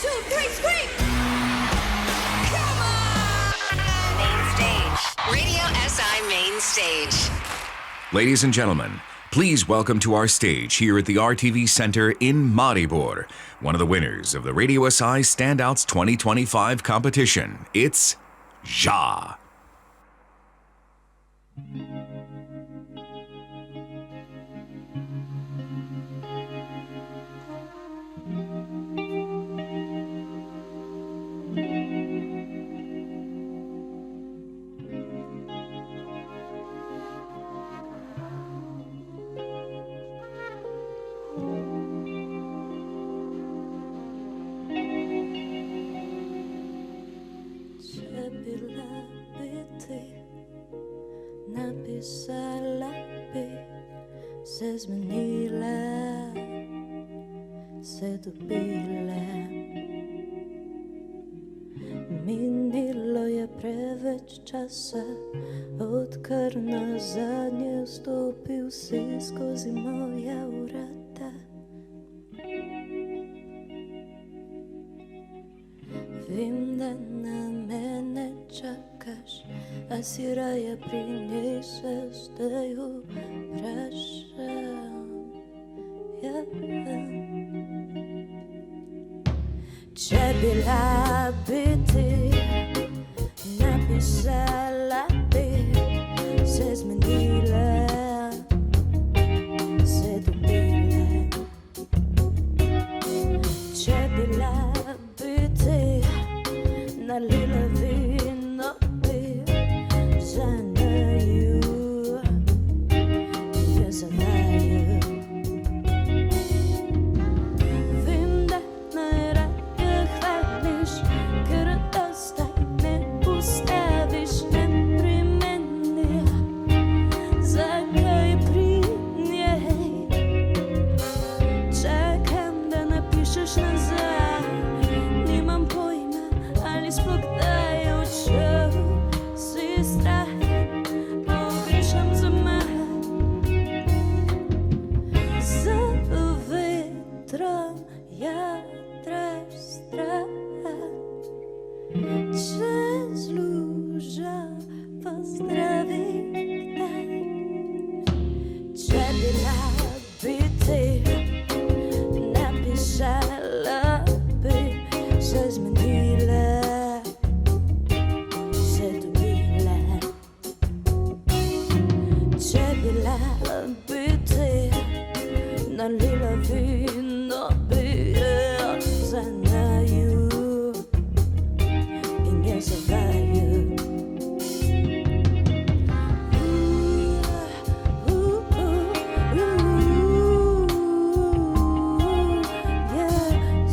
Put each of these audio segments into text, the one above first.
2, 3, scream! Come on! Main stage. Radio SI Main Stage. Ladies and gentlemen, please welcome to our stage here at the RTV Center in Maribor, one of the winners of the Radio SI Standouts 2025 competition. It's Ja. Napisala by se zmenila, se dobila. Minilo je preveč časa, odkar nazadnje vstopil si skozi moja vrata. Vem, da na mene čakaš, a si raje pri njej se zdaj vprašam. Če bila bi ti, napisala bi, se zmenila, se dobila. Če bila bi ti, nalila vino bi za naju, ja za naju. Vem, da najraje hvališ, ker dosta me ustaviš neprimeni. Zakaj pri njej čakam, da napišeš nazaj? Nimam pojma, ali sploh kdaj je odšel. Si strah, pogrešam zamah. Za vetrom jadraš strah. Čez lužo pozdravi kdaj. Če bila bi ti, napisala bi, se zmenila, se dobila. Če bila bi ti, nalila vino bi za naju in je za vaju.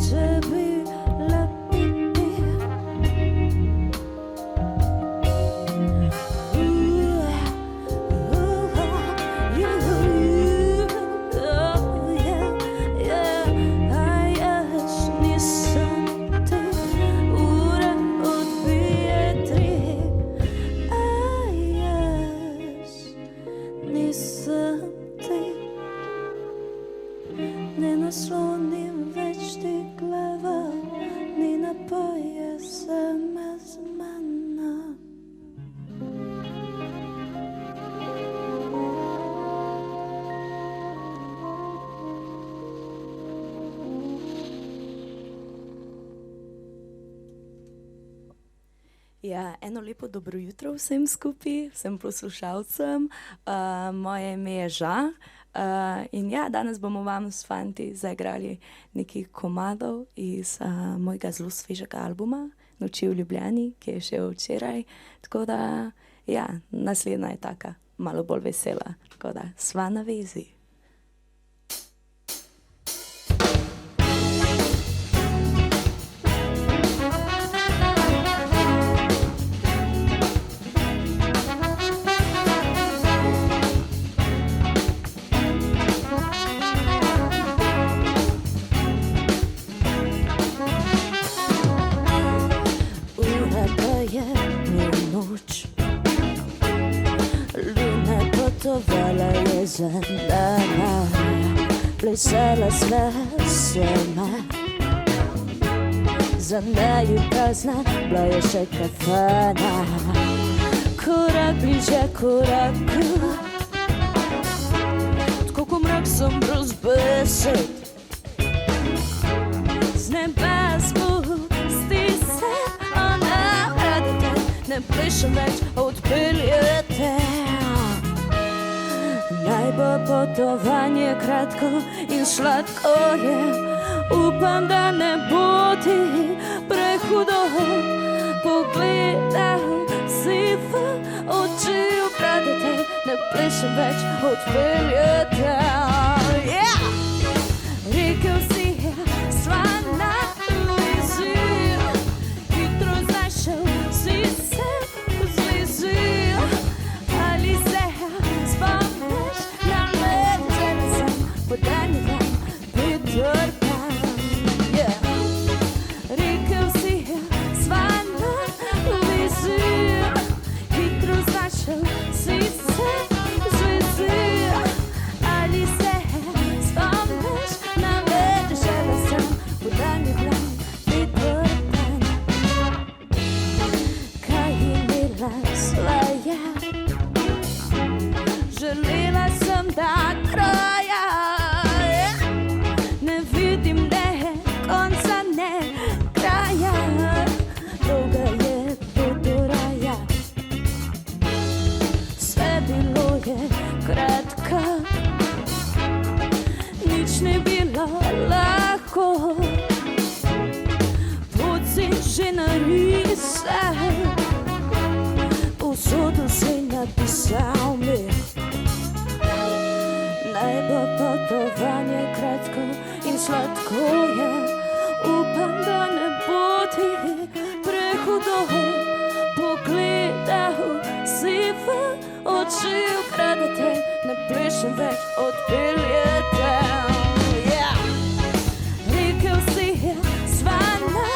Če bila bi ti, ne naslonim več ti glavo, ni napoje sama z mano. Ja, eno lepo dobro jutro vsem skupaj, vsem poslušalcem. Moje ime je Ja. In ja, danes bomo vam s fanti zaigrali nekaj komadov iz mojega zelo svežega albuma Noči v Ljubljani, ki je šel včeraj. Tako da, ja, naslednja je taka, malo bolj vesela. Tako da, sva na vezi. Potovala je za nama, plesala sva sama. za naju prazna, bila je še kafana. Korak bliže koraku, tako ko mrak sem brez besed. Z neba spusti se, ona radite, ne plešem več, odpeljete. Naj bo potovanje kratko in sladko je, upam, da ne bo ti prehudo. Pogledal si v oči, ukradete, ne plešem več, odpeljete. Yeah! Rekel si je, sva na vizir, hitro znašel si se z vizir. Ali se spomniš na me, žena sem podanila Peter Pan. Yeah. Rekel si je, sva na vizir, hitro znašel si se z vizir. Ali se spomniš na me, žena sem podanila Peter Pan. Kaj imela sva ja, želela sem, da kraja, ne vidim, da je konca, ne kraja, dolga je pot do raja. Vse bilo je kratka, nič ne bilo lahko, pot si že narisal, usodo si napisal mi. Naj bo potovanje kratko in sladko je, upam, da ne bo ti prehudo. Pogledal si v oči, ukradete, ne plešem več, odpeljete. Yeah! Rekel si je, sva na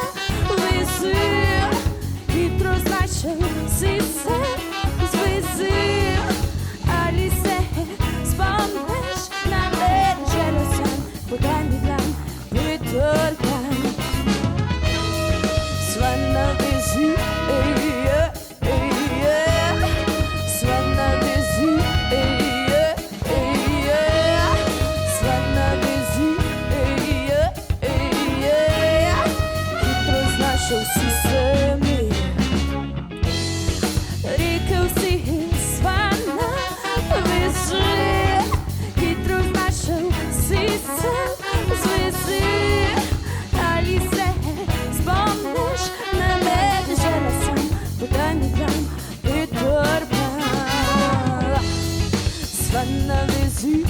vizir, hitro znašel si se z vizir. Ali se spomniš na me, žena sem podanila Peter Pan. Sva na vizir, sva na vizir, sva na vizir, hitro znašel si se mi. Rekel si, sva na vizir, hitro znašel si se z vizir. Ali se spomniš na me, žena sem podanila Peter Pan. Sva na vizir,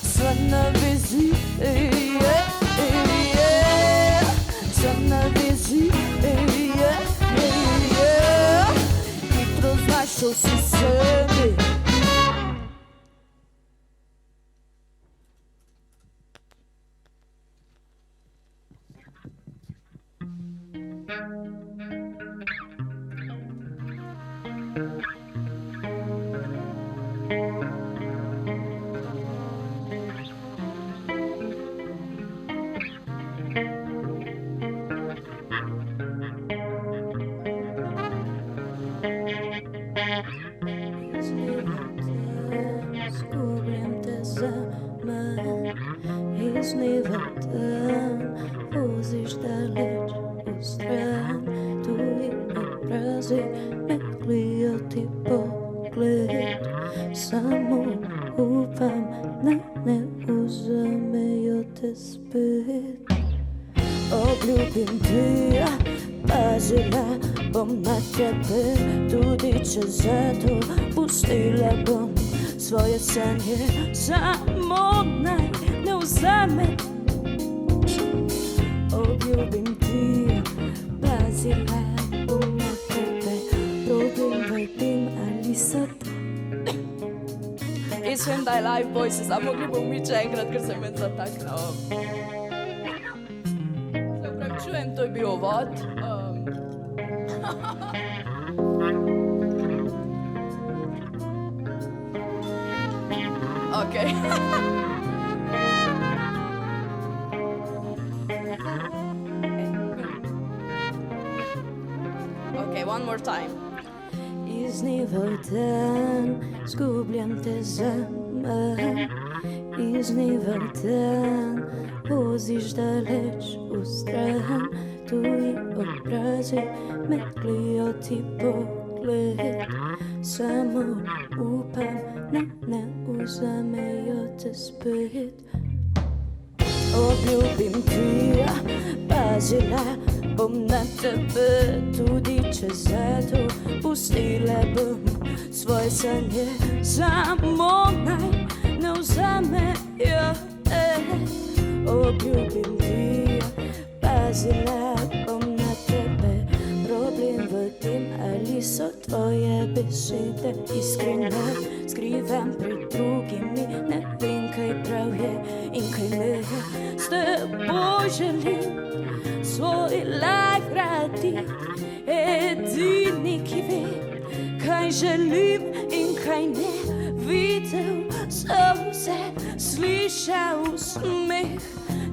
sva na vizir, sva na vizir, hitro znašel si se mi. Zgubljam te zaman, iz dneva v dan, voziš daleč v stran. Tuji obrazi meklijo ti pogled, samo upam, da ne vzamejo te spet. Obljubim ti, pazila bom na tebe, tudi če zato pustila bom svoje sanje, samo naj ne vzame. Obljubim ti, pazila bom na tebe, probim vajtim ali so to. Jaz vem, da je live boj, se samo mogli bom mi če enkrat, ker se me zataknil. Se upravičujem, to je bil uvod. one more time. Iz dneva v dan zgubljam te zame, iz dneva v dan voziš daleč v stran, tuji obrazi metlijo ti pogled, samo upam, ne vzamejo te spet. Obljubim ti, pazila bom na tebe, tudi če zato pustila bom svoje sanje, samo naj ne vzamejo te. Obljubim ti, pazila bom na tebe, problem v tem, ali so tvoje besede iskrene, skrivam pred drugimi, ne vem, kaj prav je in kaj ne. S teboj želim svoj life graditi, edini, ki ve, kaj želim in kaj ne. Videl sem vse, slišal smeh,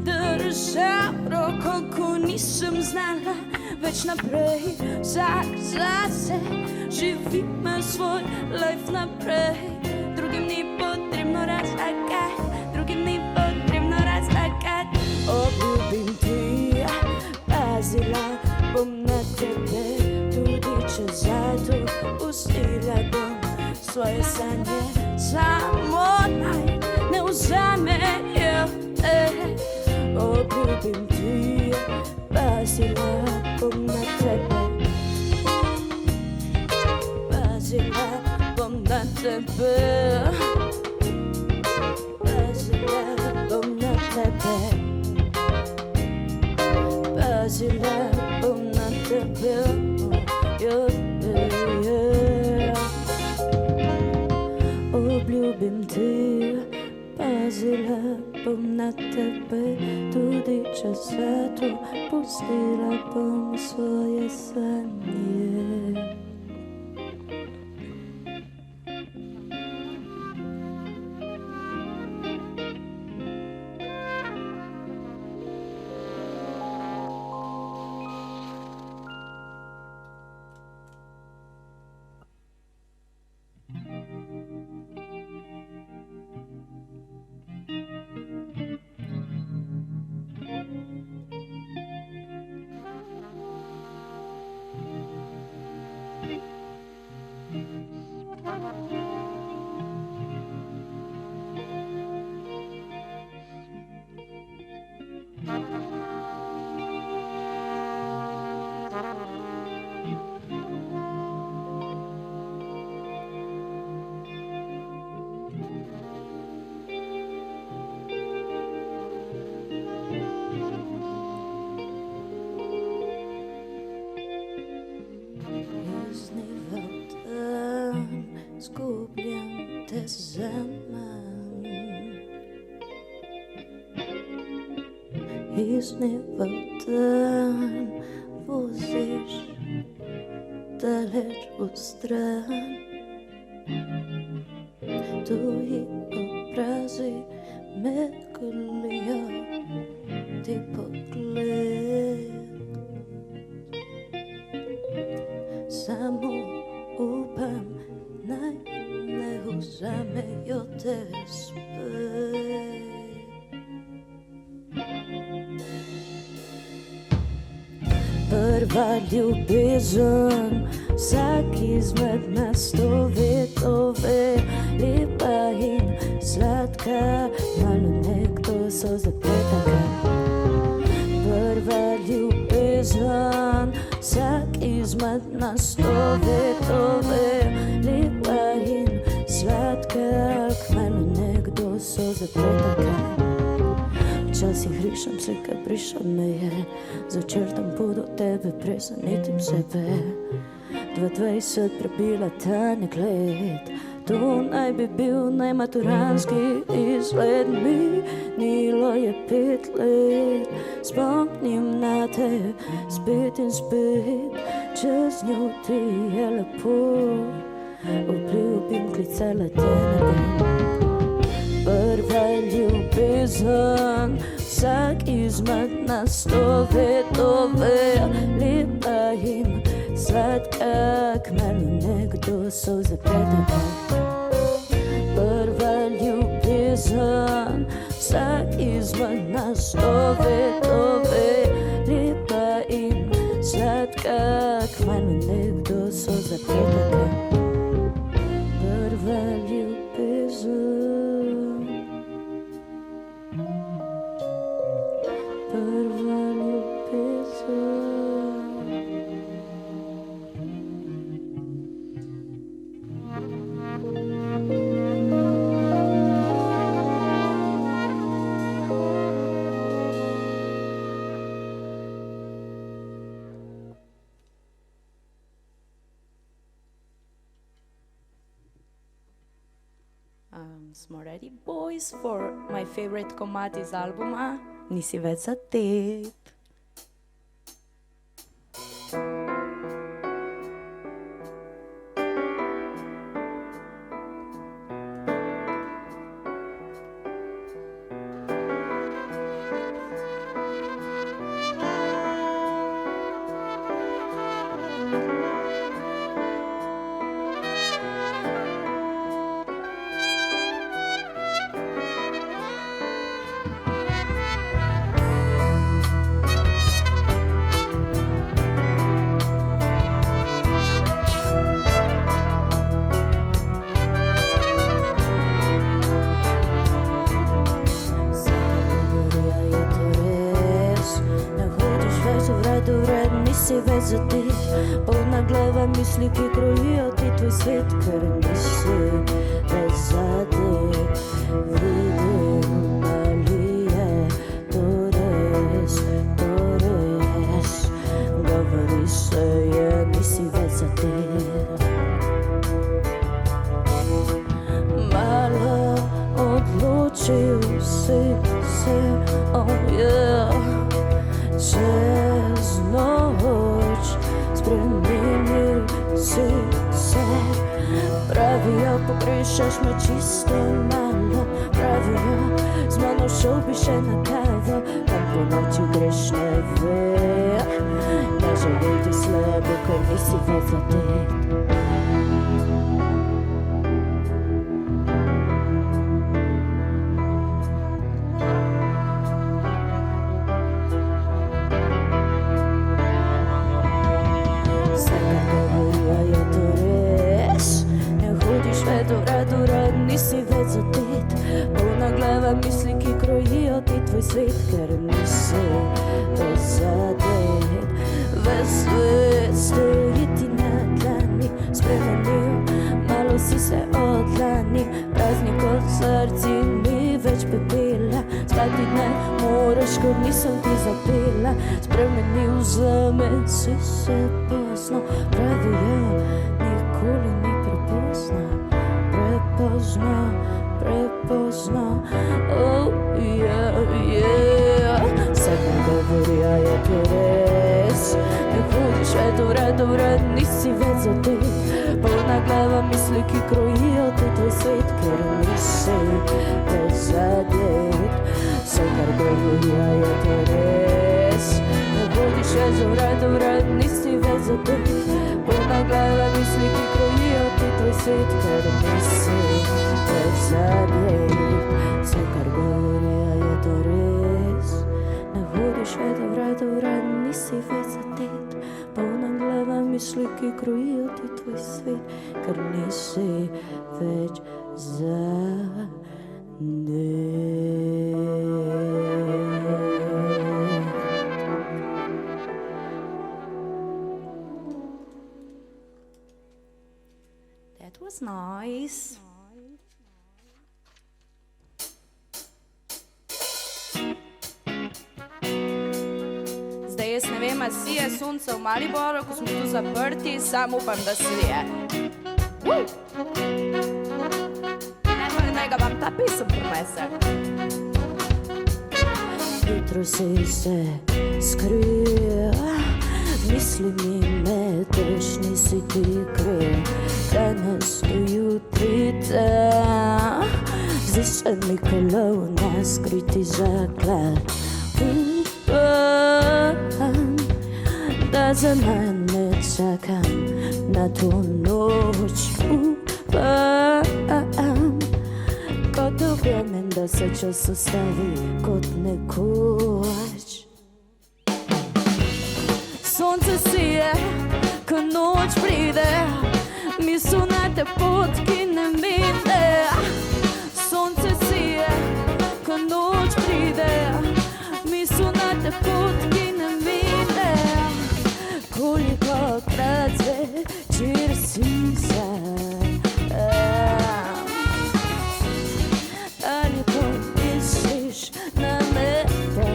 držal roko, ko nisem znala več naprej. Vsak zase živim svoj life naprej, drugim ni potrebno razlagati, drugim ni potrebno razlagati. Obljubim ti, pazila bom na tebe, tudi če zato pustila bom svoje sanje, samo naj ne vzamejo te. Obljubim ti, pazila bom na tebe, pazila bom na tebe, pazila bom na tebe, pazila bom na tebe, Obljubim ti, pazila bom na tebe, tudi če zato pustila bom svoje sanje. Zgubljam te zaman, iz dneva v dan voziš daleč v stran, tuji obrazi metlijo ti pogled, samo upam, naj ne vzamejo te spet. Prva ljubezen, vsak izmed nas to ve, lepa in sladka, malo nekdo so zapletaka. Prva ljubezen, vsak izmed nas to ve, lepa in sladka, kmalu nekdo so zapletaka. Včasih rišem slike, brišem meje, začrtam pot do tebe, presenetim sebe. 22 prebila ta negled, to naj bi bil najmaturanski izgled. Minilo je 5 let, spomnim na te spet in spet, čez njo ti je lepo, obljubim, klicala te ne bom. Prva ljubezen, vsak izmed nas to ve, lepa in Slatka kmalu nekdo solze pretaka. Prva ljubezen, vsak izmed nas to ve, lepa in sladka, kmalu nekdo solze pretaka. Prva ljubezen, prva ljubezen. Smo ready, boys, for my favorite komad iz albuma Nisi več za tet. Nisi več za tet, polna glava misli, ki krojijo ti tvoj svet, ker nisi več za tet. Vidim, ali je to res, govori se je, nisi več za tet. Malo odločil si se, oh yeah, čez noč spremenil si se. Pravijo, pogrešaš me čisto malo, pravijo, z mano šel bi še na kavo, kam po noči greš ne ve. Ja želim ti slabo, ker nisi več za tet. Nisi več za tet, polna glava misli, ki krojijo ti tvoj svet, ker nisi več za tet. Ves svet stoji ti na dlani, spremenil, malo si se odlani, praznik od srci ni več pepela, spati ne moreš, kot nisem ti zapela, spremenil zame si se pozno, pravijo, nikoli ni prepozno. Prepozno, oh yeah, yeah. Vsaka govorijo je to res, ne hodiš več vred, nisi več za tet. Polna glava misli, ki krojijo ti tvoj svet, ker nisi več za tet. Vsaka govorijo je to res, ne hodiš več vred, nisi več za tet. Polna glava misli, ki krojijo ti tvoj svet, ker nisi več za tet. Vse, kar govorijo, je to res. Ne hodiš več vred, nisi več za tet. Polna glava misli, ki krojijo ti tvoj svet, ker nisi več za That was nice. Zdaj jaz ne vem, a sije sonce v Mariboru, ko smo tu zaprti, sam upam, da sije. Naj ga vam ta pesem prinese. Jutro si se skril, misli mi meteš, nisi ti kriv, danes do jutri te. Zdi se mi kolov na skriti zaklad. Upam, da za mene čaka na to noč upam. Kot verjamem, da se čas ustavi kot nekoč. Sonce sije, ko noč pride, misel na te pot, ki ne mine. Sonce sije, ko noč pride, misel na te pot, ki ne mine. Kolikokrat zvečer si se ali pomisliš na mene.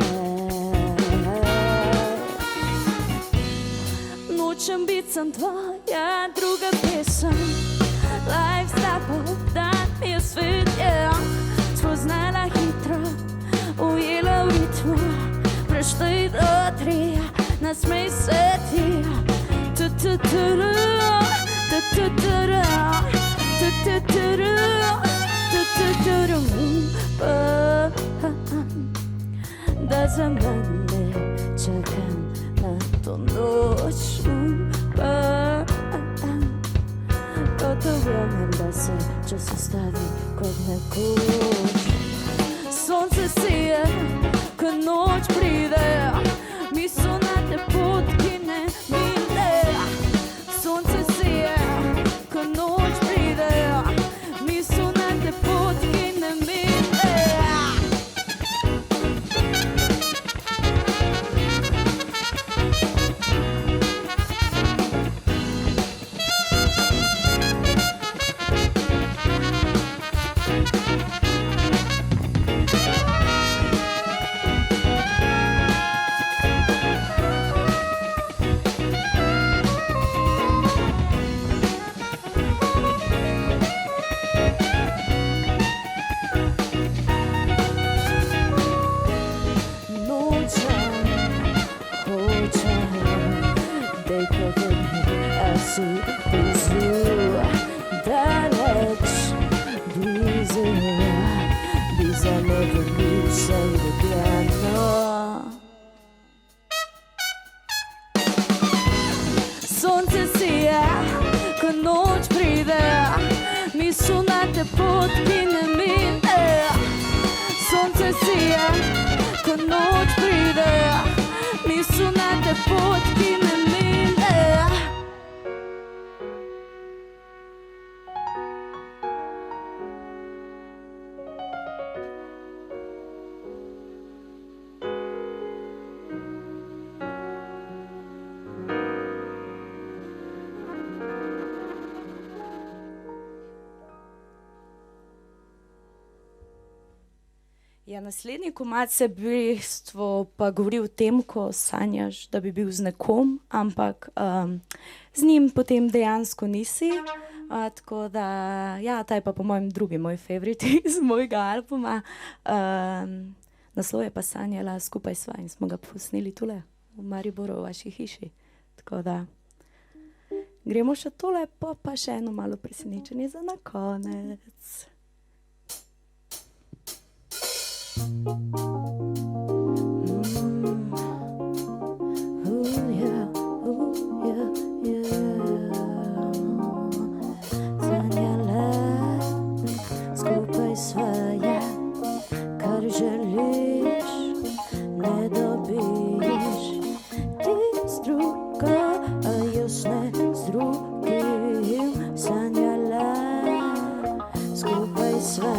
Nočem biti sem tvoja druga pesem, life stopov, dan mi je svet, spoznala hitro, ujela v ritmu, preštej do 3, nasmej se ti. Da za mene čakam na to noč upam. Kot verjamem, da se čas ustavi kot nekoč. Sonce sije, ko noč pride, misel na te pot, ki ne mine. Sonce sije, ko noč pride, misel na te pot, ki ne mine. Sonce sije, ko noč pride, misel na te pot, ki ne mine. Sonce sije, ko noč pride, misel na te pot, ki ne mine. Ja, naslednji komad se v bistvu pa govori o tem, ko sanjaš, da bi bil z nekom, ampak z njim potem dejansko nisi. Tako da, ja, ta je pa po mojem drugi moj favorit iz mojega albuma. Naslov je pa Sanjala, skupaj sva in smo ga posneli tule v Mariboru v vaši hiši. Tako da gremo še tole, pa še eno malo presenečenje za na konec. Sanjala, skupaj sva, kar želiš, ne dobiš. Ti z drugo, a jaz ne z drugim. Sanjala, skupaj sva,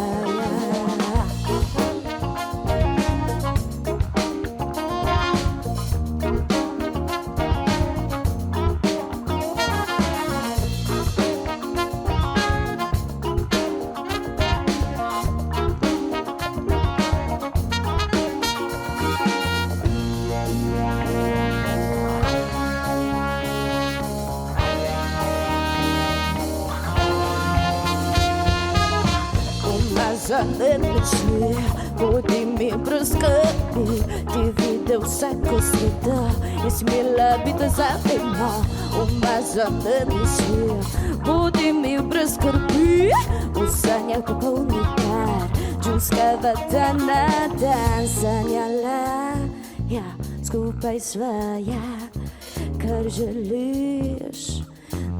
umazane misli, bodi mi brez skrbi. Ti videl vsako sleda in smela biti zavedna. Umazane misli, bodi mi brez skrbi. V sanjah popolni dar, čuskava dan na dan. Sanjala, ja, skupaj sva, ja, kar želiš,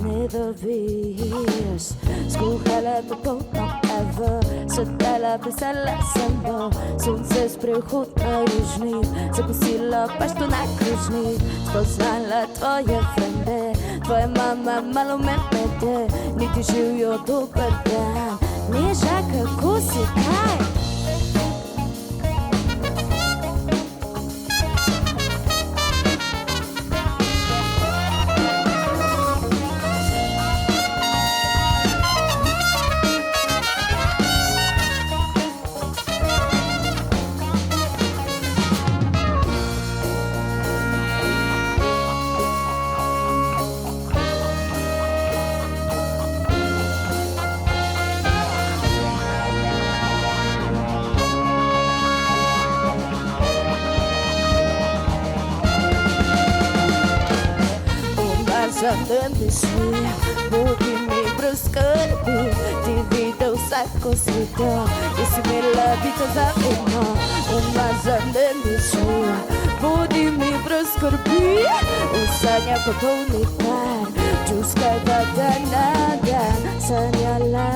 ne dobiš. Skuhala popolno evo, sedela vesela sem bo. Sonce sprehod na južni, zakusila pašto na kružni. Spoznala tvoje frende, tvoja mama malo me mede. Niti živijo dober dan, Neža, kako si kaj? Zatem misli, budi mi brez skrbi. Ti videl vsako sveta, jesi imela biti zavedno. Umazane misli, budi mi brez skrbi. V sanjah popolni par, čuskava dan na dan. Sanjala,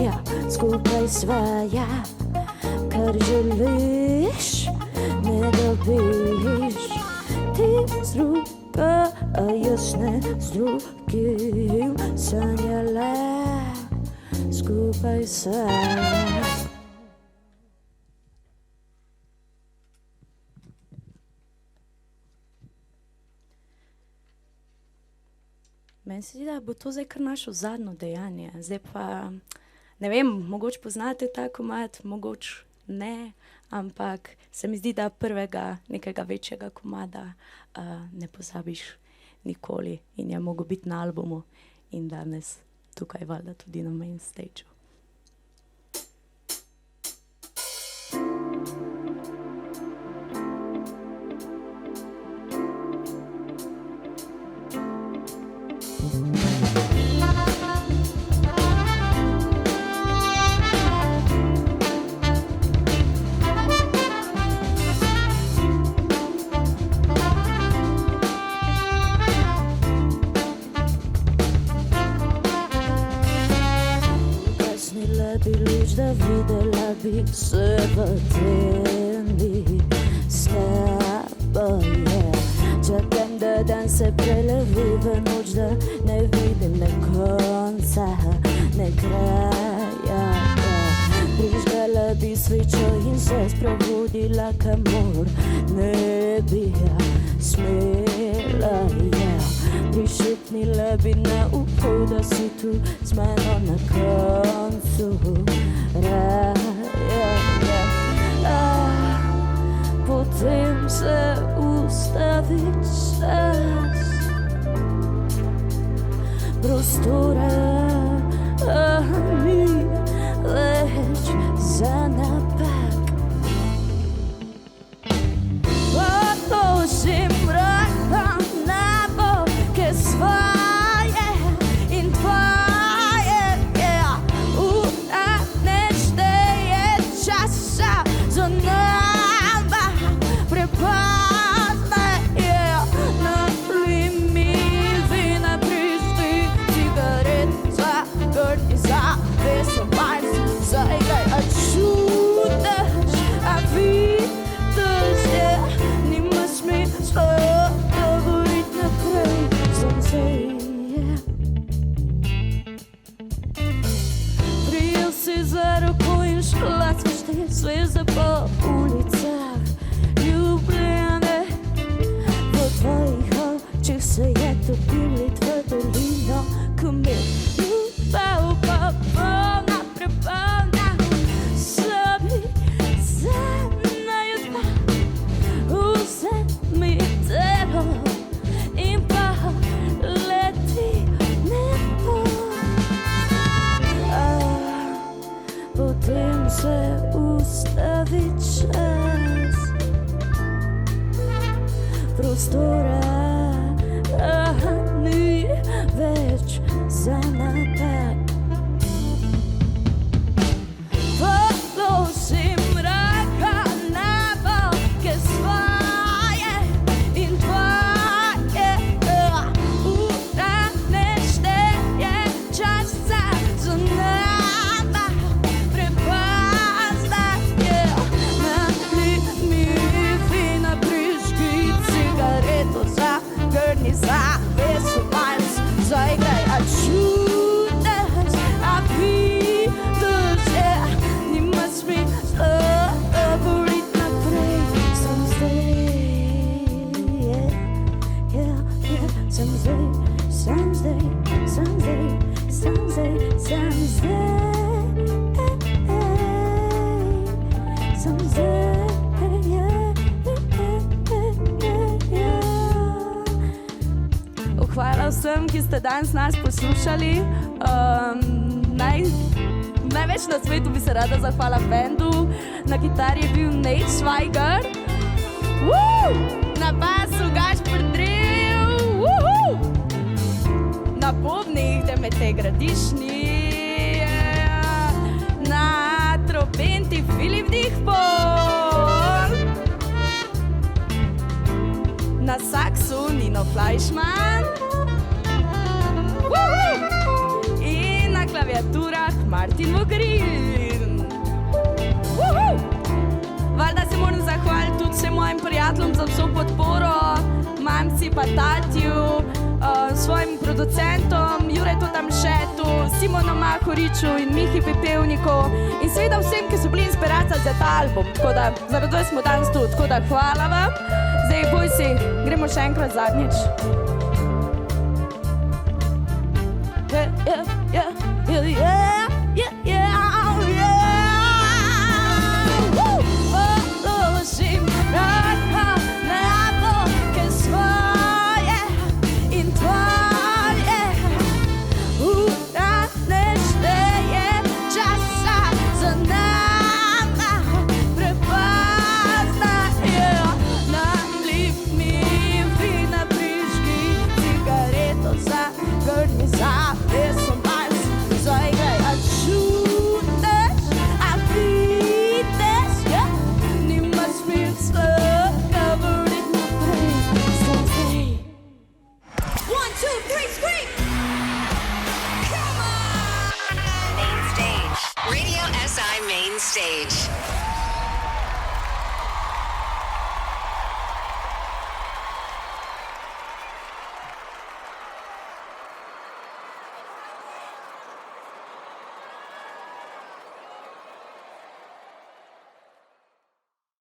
ja, skupaj sva, ja. Kar želiš, ne dobiš. Ti z druga, a jaz ne z drugim. Sanjala, skupaj sva. Meni se zdi, da bo to zdaj kar naše zadnje dejanje. Zdaj pa, ne vem, mogoče poznate ta komad, mogoče ne, ampak se mi zdi, da prvega nekega večjega komada ne pozabiš nikoli in je mogel biti na albumu in danes tukaj valjda tudi na main stageu. Da videla bi se v tebi s teboj, yeah. Čakam, da dan se prelevi v noč, da ne vidim ne konca, ne kraja, yeah. Prižgala bi svečo in se sprebudila, kamor ne bi smela, yeah. Prišepnila bi na uho, da si tu z mano na koncu raja, yeah. Potem se ustavi čas, prostora ni več za napak. Potožim rakam nebo, ke svoje in tvoje, yeah. Ura ne šteje časa za nama, prepozna, yeah. Nalij mi vina, prižgi cigaret, za grd in za vesel majs. Zaigraj, a čutiš, a vidiš, yeah. Nima smisla govorit naprej, sonce je. Prijel si za roko in šla svaš te zveze po ulicah Ljubljane. V tvojih očih se je topili tvojo dolino, ko me ljubav popolna, prepolna. Sobi zanaju dva, vzemi telo in pa leti nebo. Potem se ustavi čas, prostora ni več za napak. Potožim raka nebo, ke svoje in tvoje, ura ne hvala vsem, ki ste danes nas poslušali. Največ na svetu bi se rada zahvala bendu. Na kitari je bil Nate Schweiger. Na basu Gašper Drev. Na bobnih Demetej Gradišnik. Na trobenti Filip Dihpol. Na saksu Nino Fleischmann. In na klaviaturah Martin Vogrin. Valjda se moram zahvaliti tudi vsem mojim prijateljem za vso podporo, mamci pa tatju, svojim producentom, Juretu Tamšetu, Simonu Mahoriču in Mihi Pepevniku in seveda vsem, ki so bili inspiracija za ta album. Tako da, zaradi smo danes tu, tako da hvala vam. Zdaj, boj si, gremo še enkrat zadnjič. Yeah.